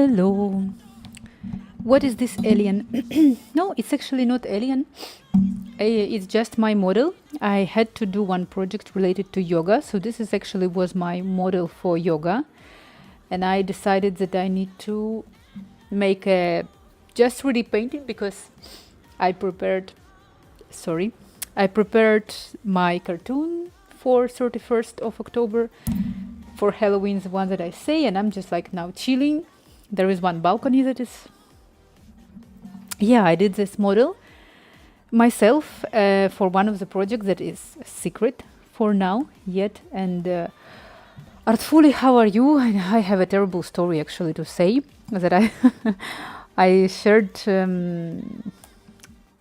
Hello. What is this alien? No, it's actually not alien. It's just my model. I had to do one project related to yoga, so this is actually was my model for yoga, and I decided that I need to make a just 3D painting because I prepared. Sorry, I prepared my cartoon for 31st of October for Halloween, the one that I say, and I'm just like now chilling. There is one balcony that is. Yeah, I did this model myself for one of the projects that is secret for now yet. And Artfully, how are you? I have a terrible story actually to say that I I shared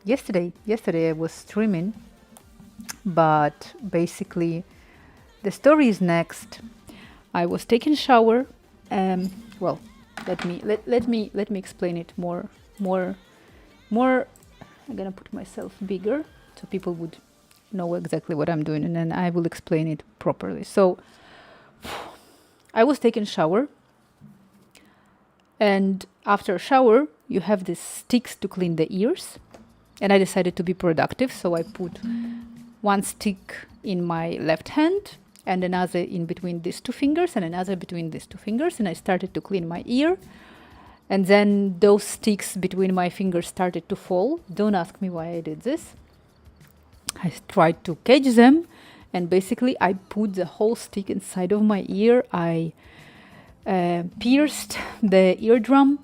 yesterday. Yesterday I was streaming, but basically the story is next. I was taking a shower. Well, let me explain it more. I'm gonna put myself bigger so people would know exactly what I'm doing, and then I will explain it properly. So I was taking a shower, and after a shower you have these sticks to clean the ears, and I decided to be productive, so I put one stick in my left hand and another in between these two fingers and another between these two fingers, and I started to clean my ear. And then those sticks between my fingers started to fall. Don't ask me why I did this. I tried to catch them, and basically I put the whole stick inside of my ear. I pierced the eardrum.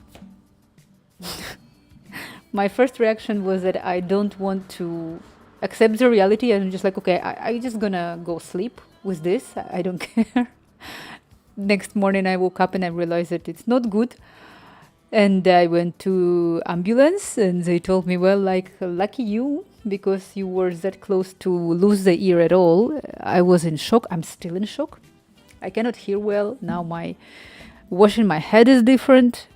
My first reaction was that I don't want to accept the reality. I'm just like, okay, I just gonna go sleep with this. I don't care. Next morning I woke up and I realized that it's not good. And I went to ambulance, and they told me, well, like, lucky you, because you were that close to lose the ear at all. I was in shock. I'm still in shock. I cannot hear well. Now my washing my head is different.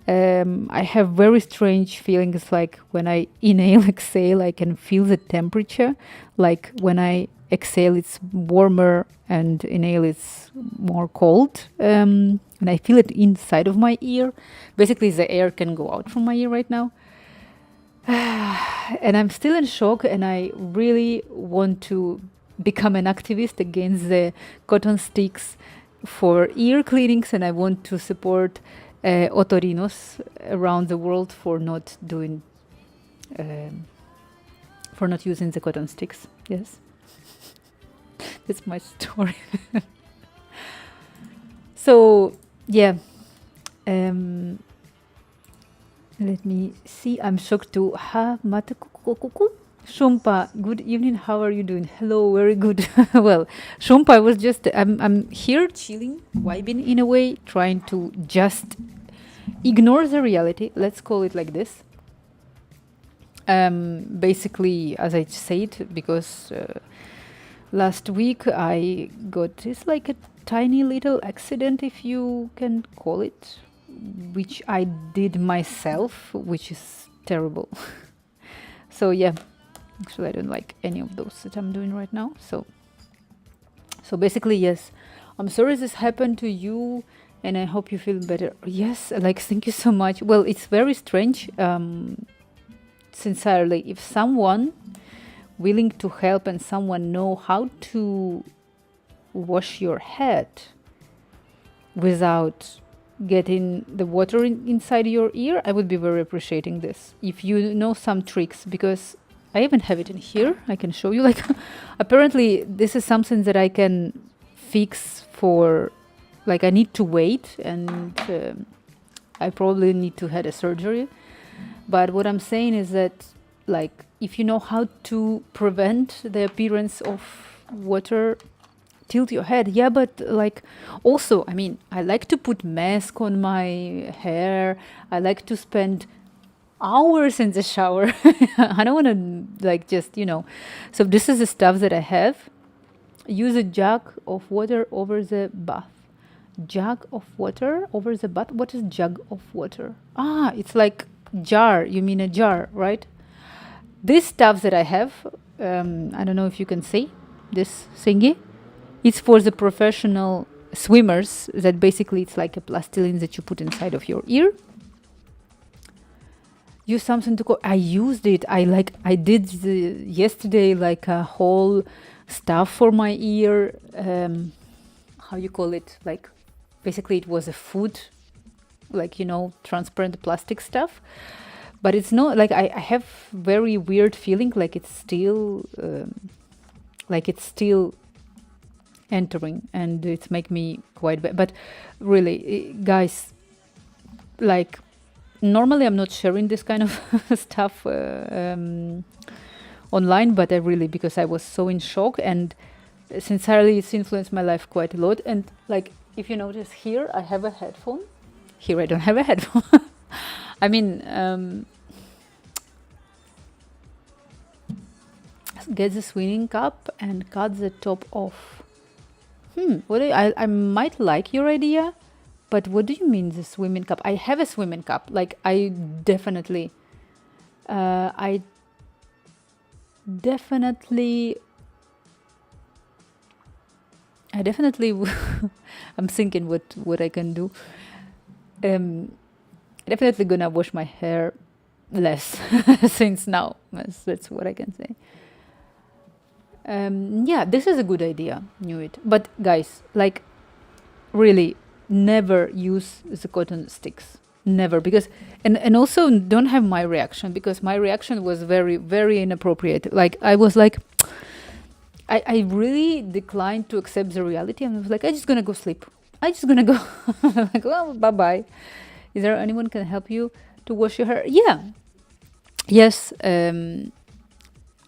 I have very strange feelings, like when I inhale, exhale, I can feel the temperature. Like when I exhale, it's warmer, and inhale, it's more cold. And I feel it inside of my ear. Basically, the air can go out from my ear right now. And I'm still in shock, and I really want to become an activist against the cotton sticks for ear cleanings, and I want to support otorinos around the world for not doing, for not using the cotton sticks. Yes, that's my story. So yeah, let me see. I'm shocked to have Matakukuku. Shumpa, good evening. How are you doing? Hello, very good. Well, Shumpa, I was just, I'm here chilling, vibing in a way, trying to just ignore the reality. Let's call it like this. Basically, as I said, because last week I got this like a tiny little accident, if you can call it, which I did myself, which is terrible. So yeah, actually I don't like any of those that I'm doing right now. So basically, yes, I'm sorry this happened to you, and I hope you feel better. Yes, like, thank you so much. Well, it's very strange. Sincerely, if someone willing to help and someone know how to wash your head without getting the water inside your ear, I would be very appreciating this. If you know some tricks, because I even have it in here, I can show you. Like, apparently this is something that I can fix for, like, I need to wait, and I probably need to have a surgery. But what I'm saying is that, like, if you know how to prevent the appearance of water, tilt your head. Yeah, but like, also, I mean, I like to put mask on my hair. I like to spend hours in the shower. I don't want to, like, just, So this is the stuff that I have. Use a jug of water over the bath. Jug of water over the bath. What is jug of water? Ah, it's like jar. You mean a jar, right? This stuff that I have, I don't know if you can see this thingy. It's for the professional swimmers that basically it's like a plastilin that you put inside of your ear. Use something to I used it. I did yesterday like a whole stuff for my ear. How you call it? Like basically it was a food, like, you know, transparent plastic stuff. But it's not like I have very weird feeling like it's still entering, and it's make me quite bad. But really, guys, like normally I'm not sharing this kind of stuff online, but I really, because I was so in shock, and sincerely it's influenced my life quite a lot. And like if you notice here I have a headphone, here I don't have a headphone. I mean, get the swimming cup and cut the top off. I might like your idea, but what do you mean the swimming cup? I have a swimming cup. Like I definitely I'm thinking what I can do. Definitely gonna wash my hair less since now. That's what I can say. Yeah, this is a good idea. Knew it. But guys, like really never use the cotton sticks. Never, because and also don't have my reaction, because my reaction was very, very inappropriate. Like I was like, I really declined to accept the reality, and I was like, I'm just gonna go sleep. I'm just gonna go. Like, well, bye bye. Is there anyone can help you to wash your hair? Yeah. Yes.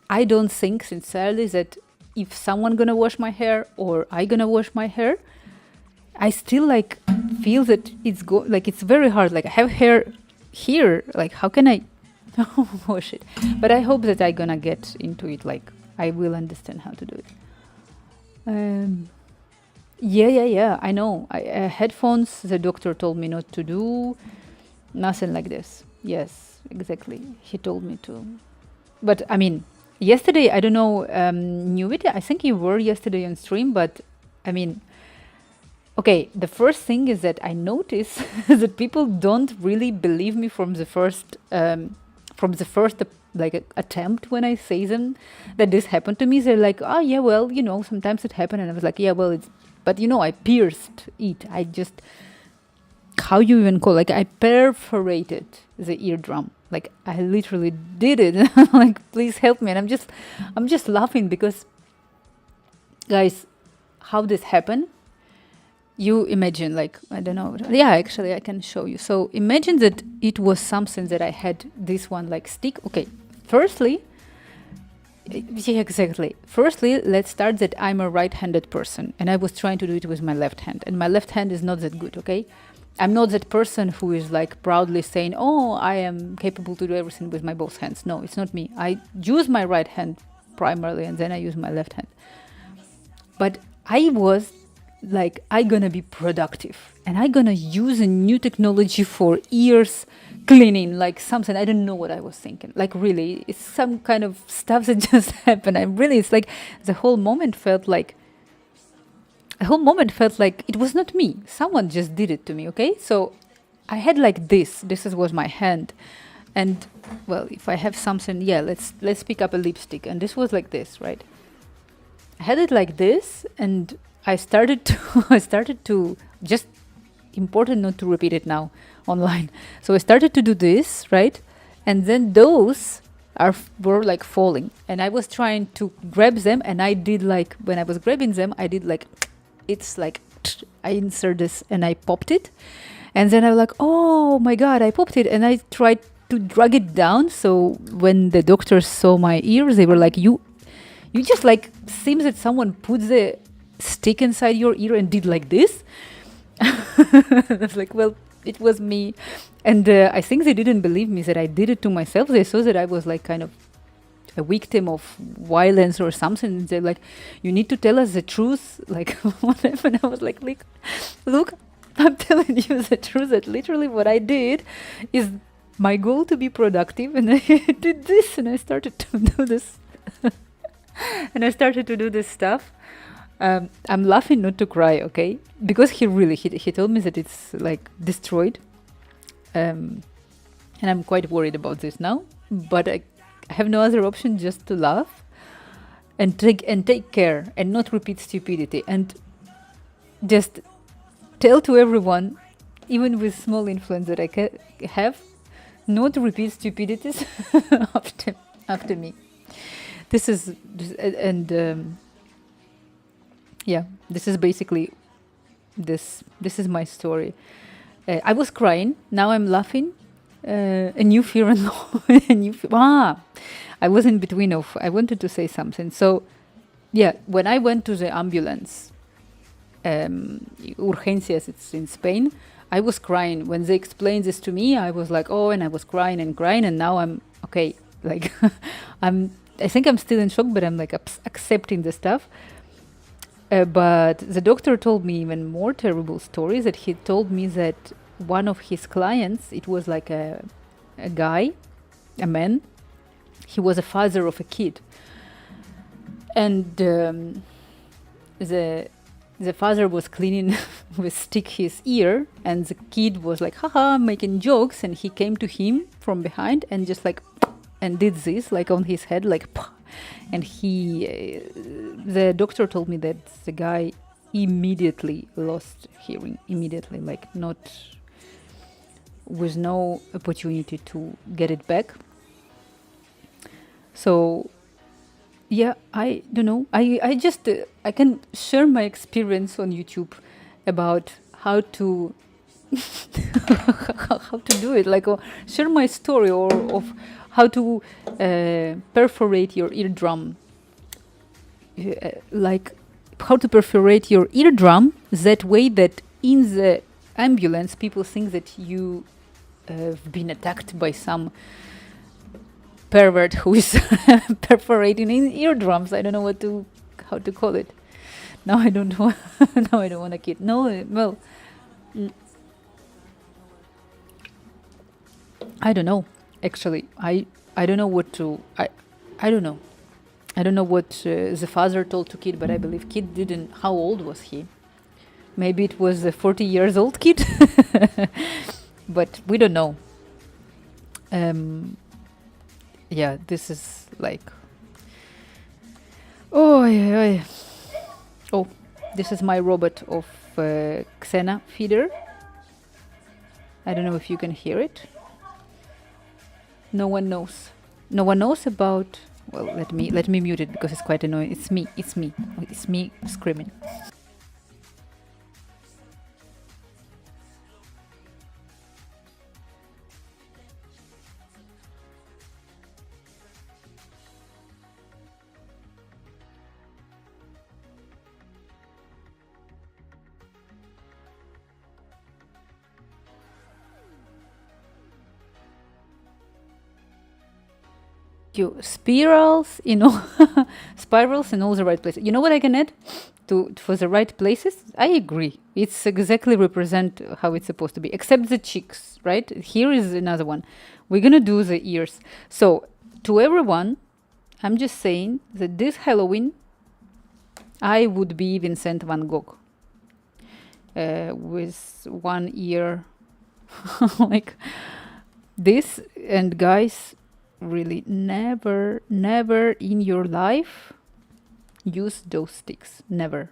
I don't think sincerely that if someone gonna wash my hair or I gonna wash my hair, I still like feel that like it's very hard. Like I have hair here. Like how can I wash it? But I hope that I gonna get into it. Like I will understand how to do it. Yeah. I know. Headphones. The doctor told me not to do. Nothing like this. Yes, exactly. He told me to. But I mean, yesterday, I don't know, knew it. I think you were yesterday on stream, but I mean, okay, the first thing is that I notice that people don't really believe me from the first attempt when I say them that this happened to me. They're like, oh yeah, well, you know, sometimes it happened. And I was like, yeah, well, but you know, I pierced it. I just, how you even call, like I perforated the eardrum. Like I literally did it. Like, please help me. And I'm just laughing because, guys, how this happened? You imagine, like, I don't know. Yeah, actually, I can show you. So imagine that it was something that I had this one like stick. Okay, firstly, yeah, exactly. Firstly, let's start that I'm a right-handed person, and I was trying to do it with my left hand, and my left hand is not that good. Okay. I'm not that person who is like proudly saying, oh, I am capable to do everything with my both hands. No, it's not me. I use my right hand primarily, and then I use my left hand. But I was like, I'm gonna be productive, and I'm gonna use a new technology for ears cleaning, like something. I don't know what I was thinking. Like really, it's some kind of stuff that just happened. It's like the whole moment felt like it was not me. Someone just did it to me, okay? So I had like this was my hand. And well, if I have something, yeah, let's pick up a lipstick. And this was like this, right? I had it like this, and I started to just, important not to repeat it now online. So I started to do this, right? And then those were like falling, and I was trying to grab them, and I did like, when I was grabbing them, I did like, it's like, I insert this and I popped it. And then I was like, oh my God, I popped it. And I tried to drag it down. So when the doctors saw my ears, they were like, you just like, seems that someone put the stick inside your ear and did like this. I was like, well, it was me. And I think they didn't believe me that I did it to myself. They saw that I was like kind of a victim of violence or something. They're like, you need to tell us the truth. Like, whatever. And I was like, look, I'm telling you the truth, that literally what I did is my goal to be productive. And I did this, and I started to do this. And I started to do this stuff. I'm laughing not to cry, okay? Because he told me that it's like destroyed, and I'm quite worried about this now. But I have no other option just to laugh and take care and not repeat stupidity and just tell to everyone, even with small influence that I have, not to repeat stupidities after me. This is and yeah, this is basically this is my story. I was crying, now I'm laughing. A new fear and I was in between of, I wanted to say something. So yeah, when I went to the ambulance, urgencias, it's in Spain, I was crying when they explained this to me. I was like, oh, and I was crying, and now I'm okay. Like I think I'm still in shock, but I'm like accepting the stuff. But the doctor told me even more terrible stories. That he told me that one of his clients, it was like a guy, a man. He was a father of a kid, and the father was cleaning with stick his ear, and the kid was like haha making jokes, and he came to him from behind and just like and did this like on his head like, and he the doctor told me that the guy immediately lost hearing, immediately, like not with no opportunity to get it back. So yeah, I don't know, I just I can share my experience on YouTube about how to how to do it, like, or share my story or of how to perforate your eardrum, like how to perforate your eardrum that way that in the ambulance people think that you have been attacked by some pervert who is perforating in eardrums. I don't know how to call it. Now I don't know. Now I don't want to kid. No, well, I don't know. Actually, I don't know what to. I don't know. I don't know what the father told to kid, but I believe kid didn't. How old was he? Maybe it was a 40 years old kid, but we don't know. Yeah, this is like, oh yeah. Oh, this is my robot of Xena feeder. I don't know if you can hear it. No one knows. No one knows about. Well, let me mute it because it's quite annoying. It's me screaming. You spirals, spirals in all the right places. You know what I can add for the right places? I agree. It's exactly represent how it's supposed to be, except the cheeks, right? Here is another one. We're gonna do the ears. So to everyone, I'm just saying that this Halloween, I would be Vincent van Gogh with one ear like this. And guys, really never in your life use those sticks. Never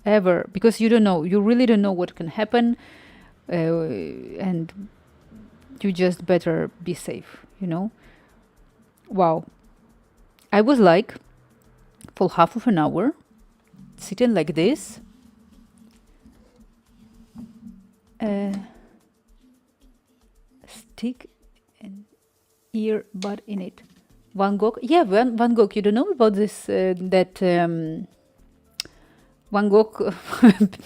ever, because you really don't know what can happen, and you just better be safe. Wow, I was like for half of an hour sitting like this, stick and earbud in it. Van Gogh, yeah, Van Gogh. You don't know about this? That Van Gogh,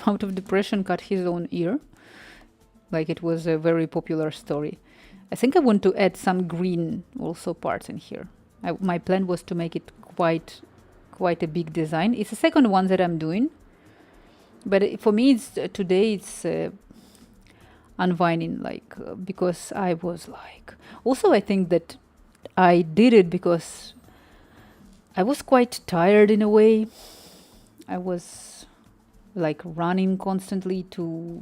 out of depression, cut his own ear. Like, it was a very popular story. I think I want to add some green also parts in here. My plan was to make it quite a big design. It's the second one that I'm doing, but for me, today it's unwinding, because I was like. Also, I think that I did it because I was quite tired in a way. I was like running constantly to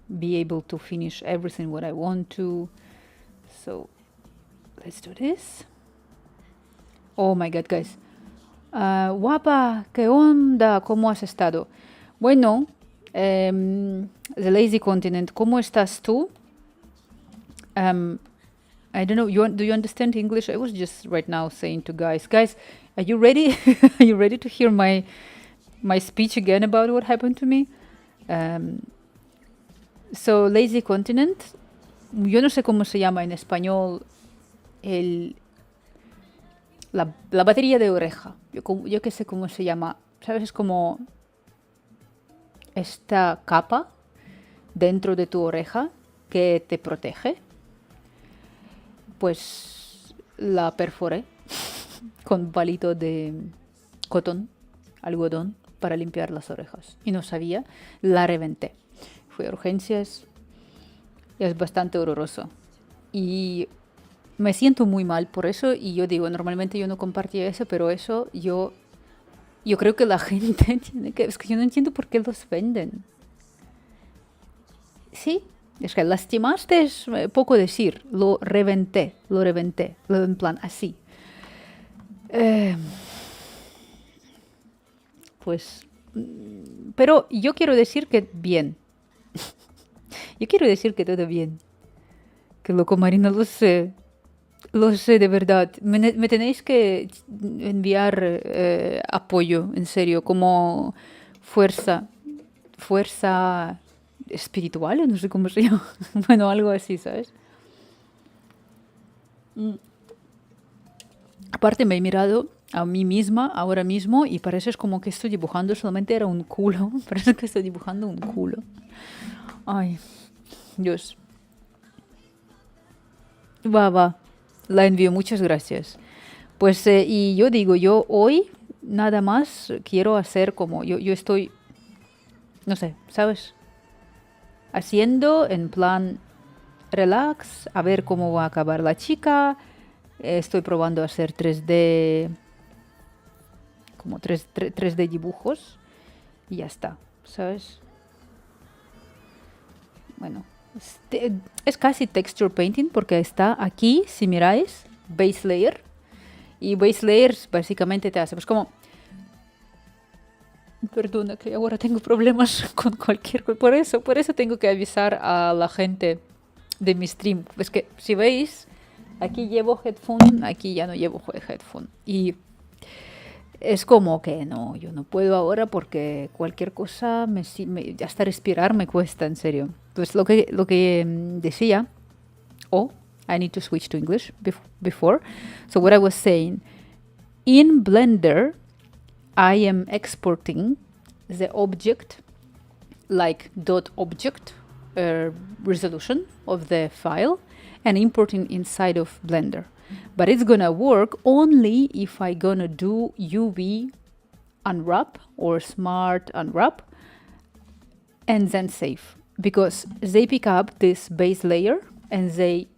be able to finish everything what I want to. So let's do this. Oh my god, guys. Guapa, ¿qué onda? ¿Cómo has estado? Bueno, The Lazy Continent, ¿cómo estás tú? I don't know. Do you understand English? I was just right now saying to guys, are you ready? Are you ready to hear my speech again about what happened to me? So Lazy Continent, yo no sé cómo se llama en español la batería de oreja. Yo que sé cómo se llama. ¿Sabes? Es como esta capa dentro de tu oreja que te protege. Pues la perforé con palito de cotón, algodón, para limpiar las orejas. Y no sabía, la reventé. Fui a urgencias y es bastante horroroso. Y me siento muy mal por eso. Y yo digo, normalmente yo no compartía eso, pero eso yo creo que la gente tiene que... Es que yo no entiendo por qué los venden. Sí, es que lastimaste es poco decir. Lo reventé, en plan así. Pues... Pero yo quiero decir que bien. Yo quiero decir que todo bien. Que loco, Marina, lo sé. Lo sé, de verdad. Me tenéis que enviar apoyo, en serio, como fuerza espiritual, no sé cómo se llama. Bueno, algo así, ¿sabes? Aparte me he mirado a mí misma ahora mismo y parece como que estoy dibujando, solamente era un culo. Parece que estoy dibujando un culo. Ay, Dios. Va. La envío, muchas gracias. Pues, y yo digo, yo hoy nada más quiero hacer como, yo estoy, no sé, ¿sabes? Haciendo en plan relax, a ver cómo va a acabar la chica. Estoy probando a hacer 3D, como 3D dibujos y ya está, ¿sabes? Bueno, es casi texture painting porque está aquí, si miráis, base layer. Y base layers básicamente te hace, pues como... Perdona que ahora tengo problemas con cualquier cosa. Por eso tengo que avisar a la gente de mi stream. Es que si veis, aquí llevo headphone, aquí ya no llevo headphone. Y es como que no, yo no puedo ahora porque cualquier cosa, hasta respirar me cuesta, en serio. Pues lo que decía, I need to switch to English before. So what I was saying, in Blender, I am exporting the object, like .object resolution of the file, and importing inside of Blender. But it's gonna work only if I gonna do UV unwrap or smart unwrap and then save. Because they pick up this base layer and they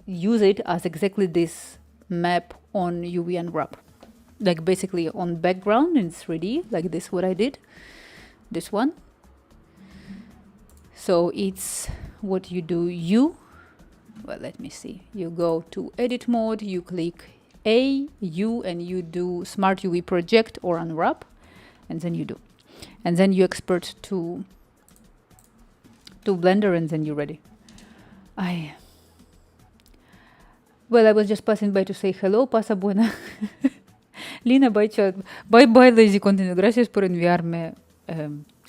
use it as exactly this map on UV unwrap. Like basically on background in 3D, like this what I did, this one. So it's what you do, well, let me see. You go to edit mode, you click U, and you do Smart UV project or unwrap, and then you do. And then you export to Blender, and then you're ready. Well, I was just passing by to say hello, pasa buena. Lina, bye chat. Bye Lazy Continent. Gracias por enviarme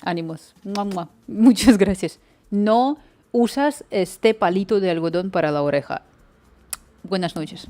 ánimos. Mua. Muchas gracias. No usas este palito de algodón para la oreja. Buenas noches.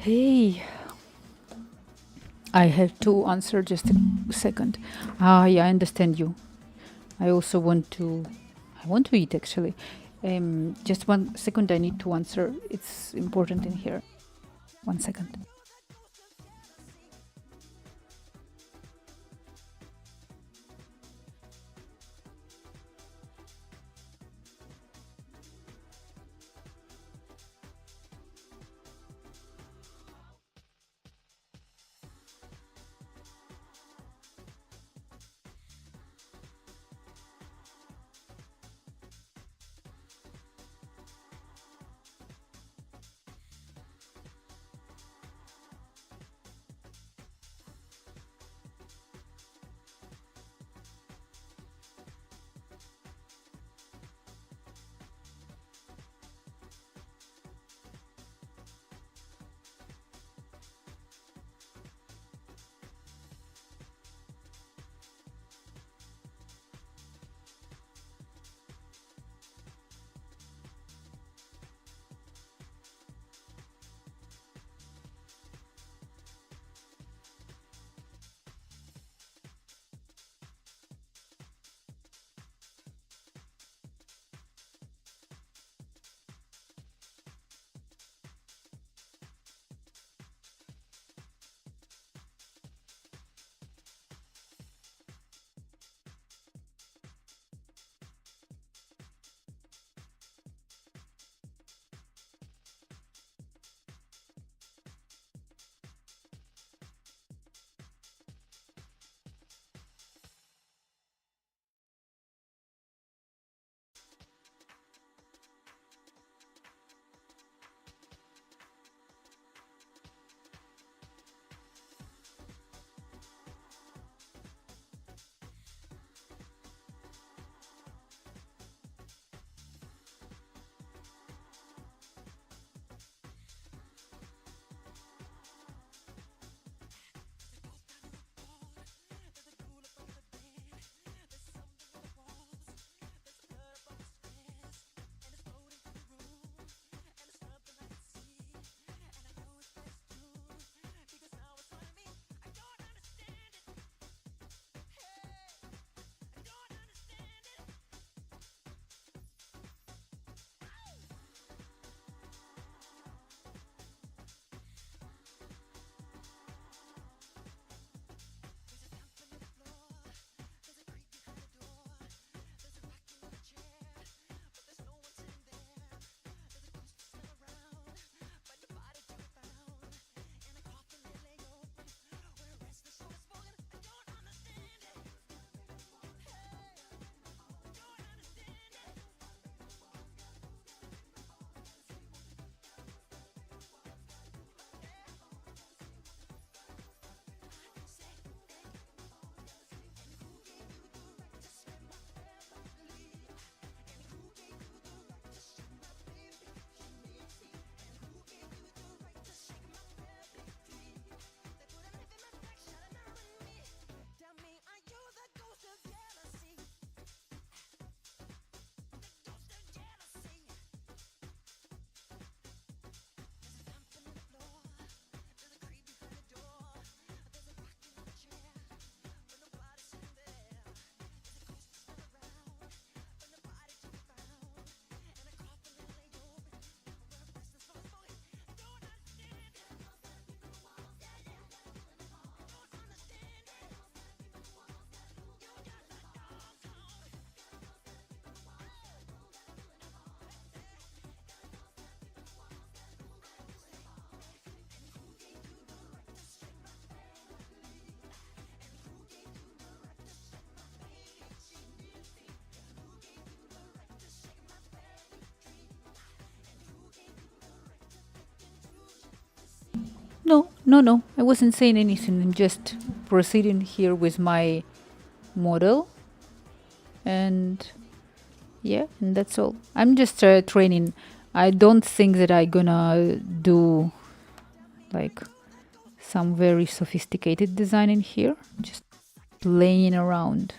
Hey, I have to answer just a second. Ah, yeah, I understand you. I also want to. I want to eat actually. Just 1 second. I need to answer. It's important in here. 1 second. No, no, no. I wasn't saying anything. I'm just proceeding here with my model, and yeah, and that's all. I'm just training. I don't think that I gonna do like some very sophisticated design in here. Just playing around.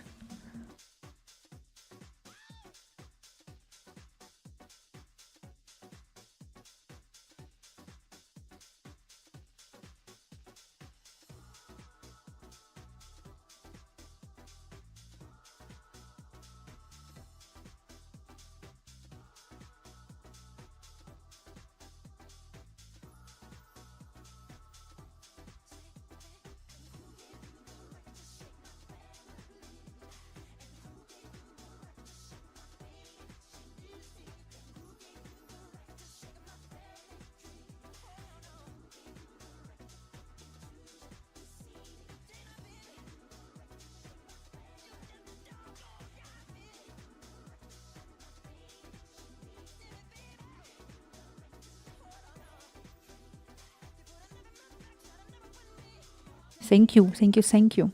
Thank you, thank you, thank you.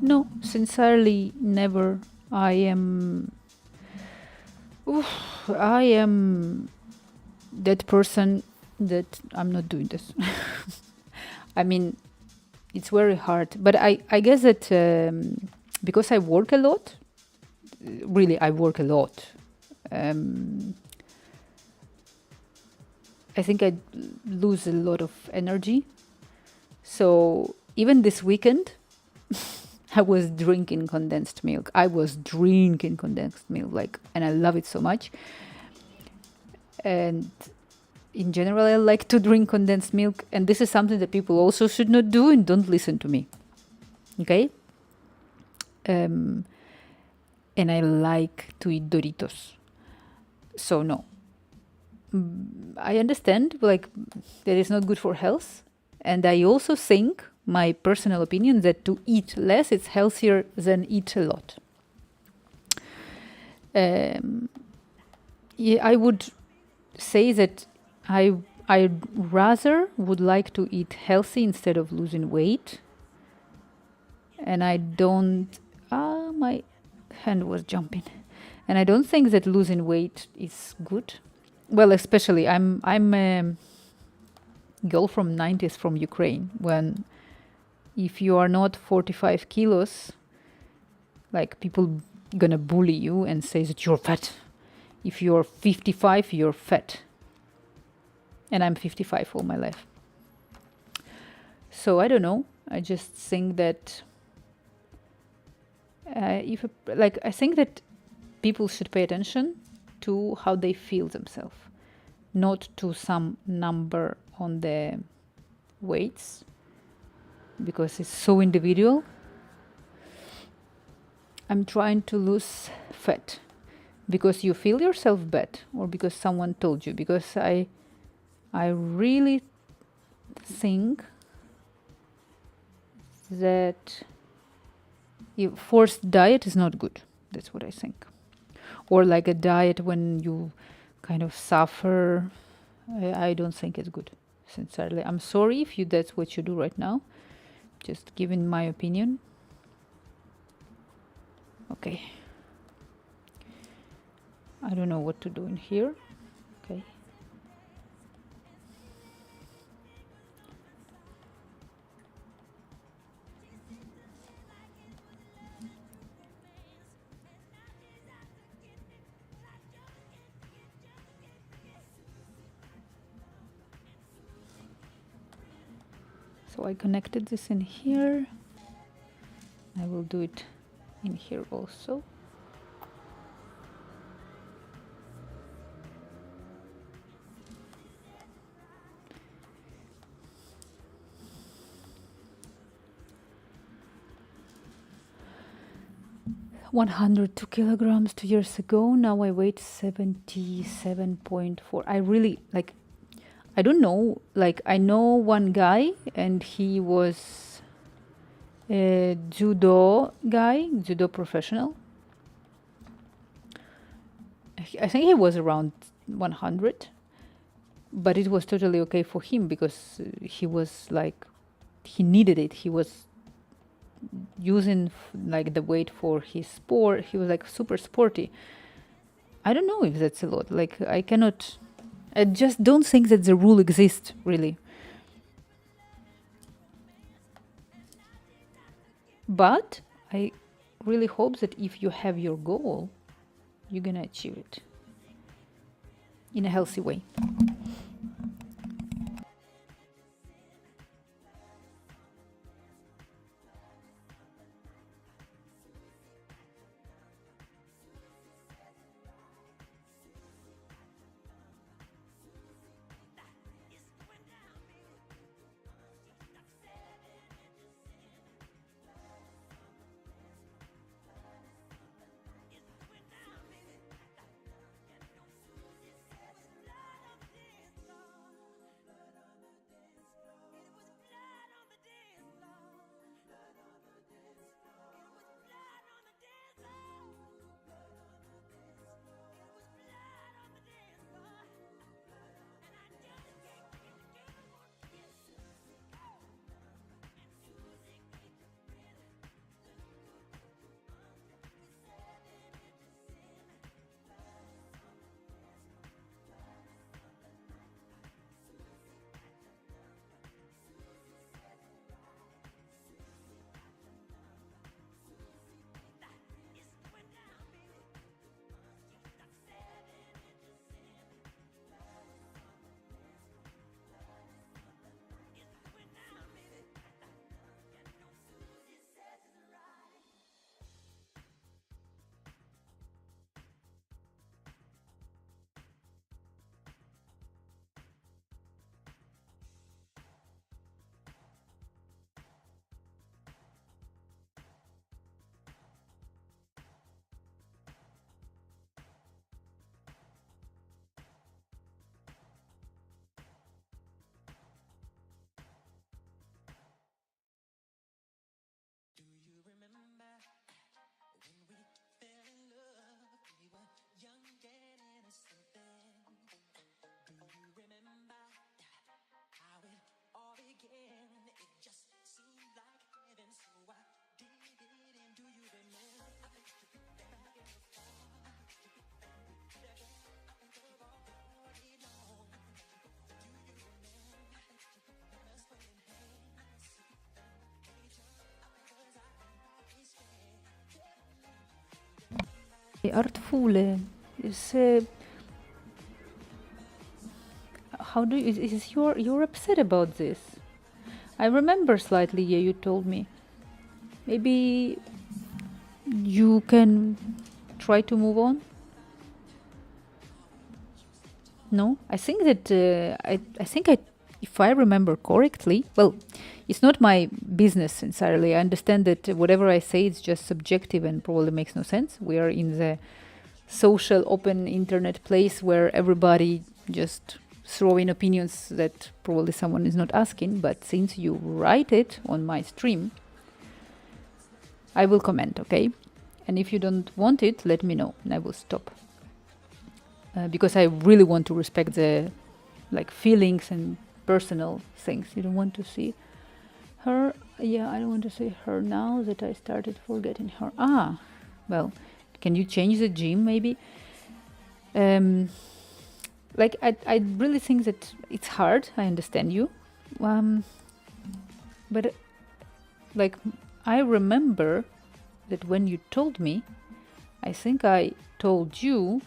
No, sincerely, never. I am. I am that person that I'm not doing this. I mean, it's very hard, but I guess that because I work a lot, really, I work a lot. I think I lose a lot of energy. So even this weekend, I was drinking condensed milk. And I love it so much. And in general, I like to drink condensed milk. And this is something that people also should not do, and don't listen to me. Okay? And I like to eat Doritos. So no. I understand, like, that is not good for health. And I also think, my personal opinion, that to eat less is healthier than eat a lot. Yeah, I would say that I rather would like to eat healthy instead of losing weight. And I don't... my hand was jumping. And I don't think that losing weight is good. Well, especially I'm a girl from 90s from Ukraine, when if you are not 45 kilos, like, people gonna bully you and say that you're fat. If you're 55, you're fat. And I'm 55 all my life. So I don't know. I just think that I think that people should pay attention to how they feel themselves, not to some number on the weights, because it's so individual. I'm trying to lose fat because you feel yourself bad, or because someone told you, because I really think that forced diet is not good. That's what I think. Or like a diet when you kind of suffer, I don't think it's good, sincerely. I'm sorry if that's what you do right now. Just giving my opinion. Okay. I don't know what to do in here. Okay. So I connected this in here. I will do it in here also. (102 kilograms 2 years ago. Now I weigh 77.4. I really, like, I don't know, like, I know one guy, and he was a judo guy, judo professional. I think he was around 100, but it was totally okay for him, because he was like, he needed it. He was using like the weight for his sport. He was like super sporty. I don't know if that's a lot. Like, I just don't think that the rule exists, really. But I really hope that if you have your goal, you're gonna achieve it in a healthy way. Artful is how do you, is you're upset about this? I remember slightly. Yeah, you told me. Maybe you can try to move on. No, I think that I think if I remember correctly, well, it's not my business entirely. I understand that whatever I say is just subjective and probably makes no sense. We are in the social open internet place where everybody just throw in opinions that probably someone is not asking. But since you write it on my stream, I will comment, okay? And if you don't want it, let me know and I will stop. Because I really want to respect the feelings and personal things. You don't want to see her? Yeah, I don't want to see her now that I started forgetting her. Well, can you change the gym maybe? I really think that it's hard. I understand you. But I remember that when you told me, I think I told you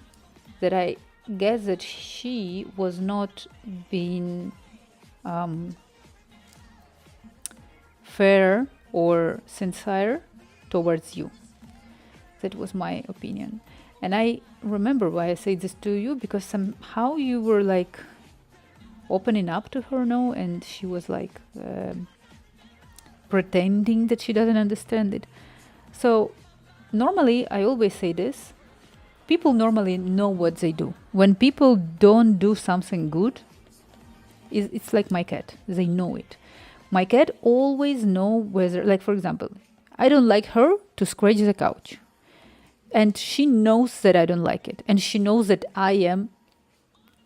that I guess that she was not being fair or sincere towards you. That was my opinion. And I remember why I said this to you, because somehow you were opening up to her now, and she was pretending that she doesn't understand it. So normally, I always say this, people normally know what they do. When people don't do something good, it's like my cat. They know it. My cat always know whether, for example, I don't like her to scratch the couch. And she knows that I don't like it. And she knows that I am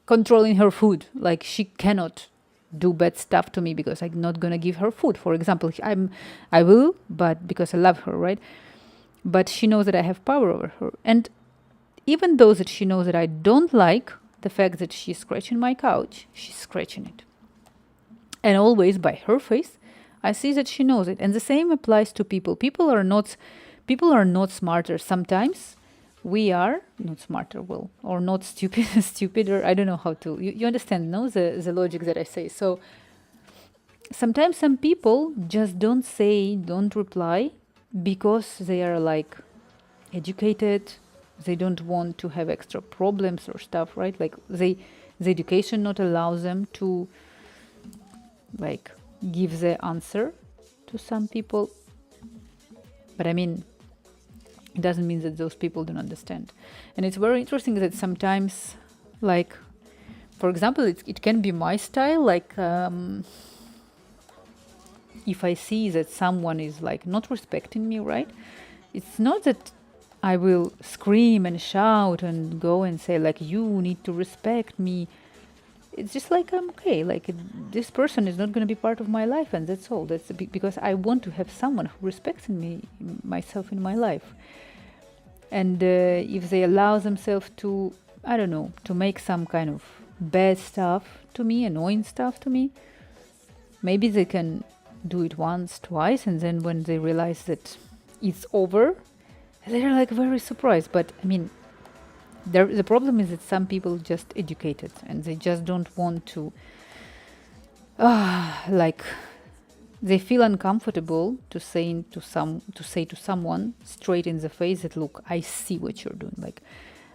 controlling her food. She cannot do bad stuff to me because I'm not going to give her food. For example, I will, but because I love her, right? But she knows that I have power over her. And even though that she knows that I don't like the fact that she's scratching my couch, she's scratching it. And always by her face, I see that she knows it. And the same applies to people. People are not smarter. Sometimes we are not smarter, or not stupider. I don't know how to. You understand, no? The logic that I say. So sometimes some people just don't reply because they are educated. They don't want to have extra problems or stuff, right? The education not allows them to give the answer to some people. But I mean, it doesn't mean that those people don't understand. And it's very interesting that sometimes, for example, it can be my style. If I see that someone is not respecting me, right? It's not that I will scream and shout and go and say you need to respect me. It's just I'm okay. This person is not going to be part of my life, and that's all. That's because I want to have someone who respects myself in my life. And if they allow themselves to, I don't know, to make some kind of bad stuff to me, annoying stuff to me, maybe they can do it once, twice, and then when they realize that it's over, they're very surprised. But I mean, the problem is that some people just educated and they just don't want to they feel uncomfortable to say to someone straight in the face that, look, I see what you're doing.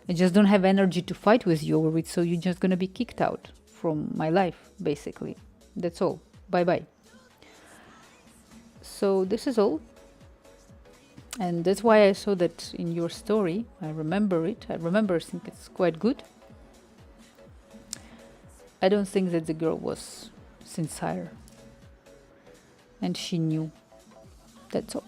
I just don't have energy to fight with you over it, so you're just gonna be kicked out from my life, basically. That's all. Bye bye. So this is all. And that's why I saw that in your story. I remember it. I think it's quite good. I don't think that the girl was sincere. And she knew. That's all.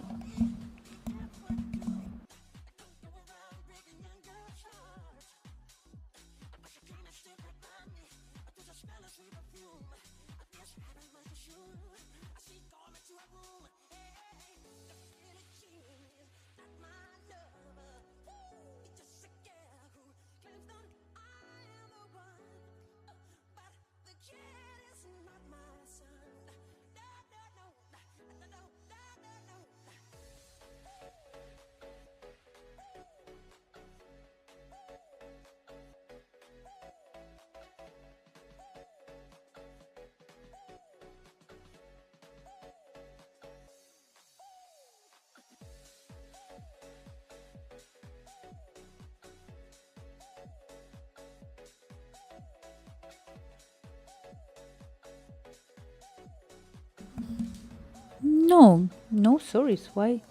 No, no sorries. Why?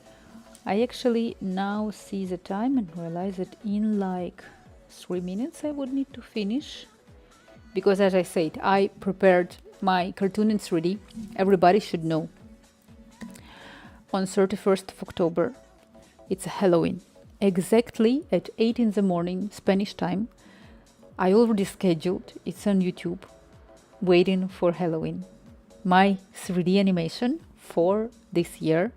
I actually now see the time and realize that in like 3 minutes I would need to finish. Because as I said, I prepared my cartoon in 3D. Everybody should know. On 31st of October, it's Halloween. Exactly at 8 in the morning, Spanish time. I already scheduled, it's on YouTube, waiting for Halloween. My 3D animation for this year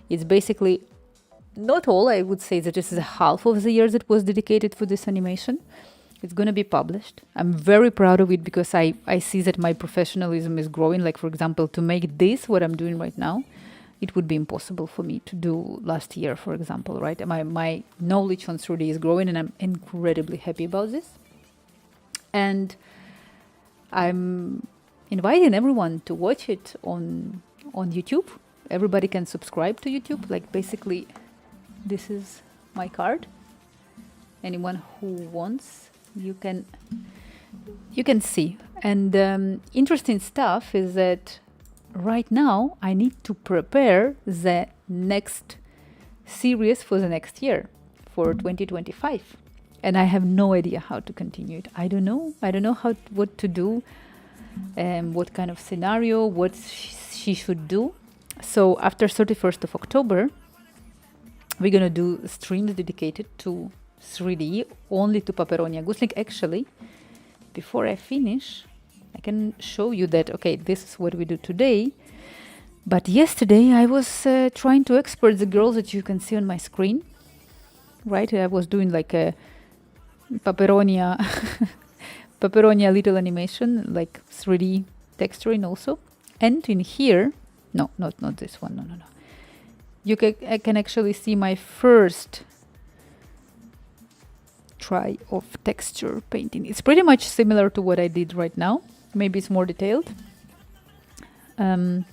is basically not all. I would say that this is half of the year that was dedicated for this animation. It's going to be published. I'm very proud of it because I see that my professionalism is growing. Like, for example, to make this, what I'm doing right now, it would be impossible for me to do last year, for example, right? My knowledge on 3D is growing and I'm incredibly happy about this. And I'm inviting everyone to watch it on YouTube. Everybody can subscribe to YouTube. Like, basically, this is my card. Anyone who wants, you can see. And interesting stuff is that right now I need to prepare the next series for the next year, for 2025, and I have no idea how to continue it. I don't know what to do, what kind of scenario, what she should do. So after 31st of October, we're gonna do streams dedicated to 3D, only to Paperonia Goosling. Actually, before I finish, I can show you that, okay, this is what we do today. But yesterday I was trying to export the girls that you can see on my screen, right? I was doing like a Paperonia, Paperonia little animation, like 3D texturing also. And in here, no, not this one, no. I can actually see my first try of texture painting. It's pretty much similar to what I did right now. Maybe it's more detailed. So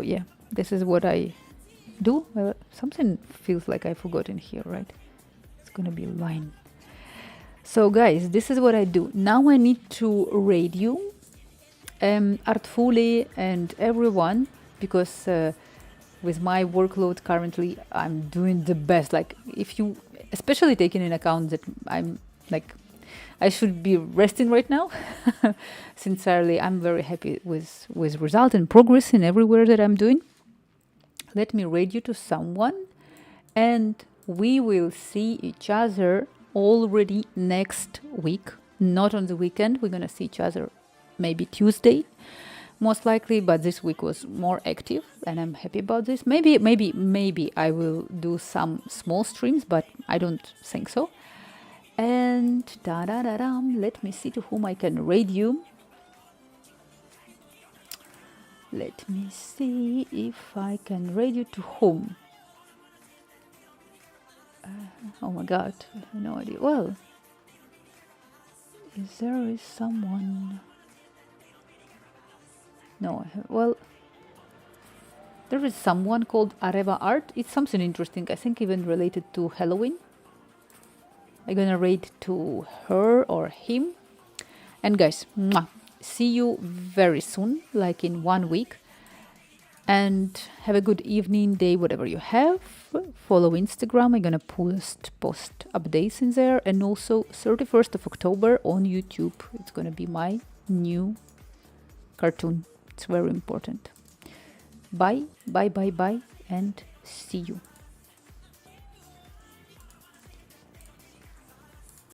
yeah, this is what I do. Something feels like I forgot in here, right? It's gonna be a line. So guys, this is what I do. Now I need to rate you, Artfully and everyone, because with my workload currently, I'm doing the best. Like, if you, especially taking in account that I'm like, I should be resting right now. Sincerely, I'm very happy with result and progress in everywhere that I'm doing. Let me rate you to someone, and we will see each other already next week. Not on the weekend. We're gonna see each other maybe Tuesday, most likely, but this week was more active and I'm happy about this. Maybe I will do some small streams, but I don't think so. And let me see to whom I can rate you. Let me see if I can rate you to whom. Oh my god, I have no idea. Well, there is someone. No, well, there is someone called Areva Art. It's something interesting, I think even related to Halloween. I'm gonna rate to her or him. And guys, see you very soon, like in 1 week. And have a good evening, day, whatever you have. Follow Instagram. I'm gonna post updates in there. And also 31st of October on YouTube. It's gonna be my new cartoon. It's very important. Bye, and see you.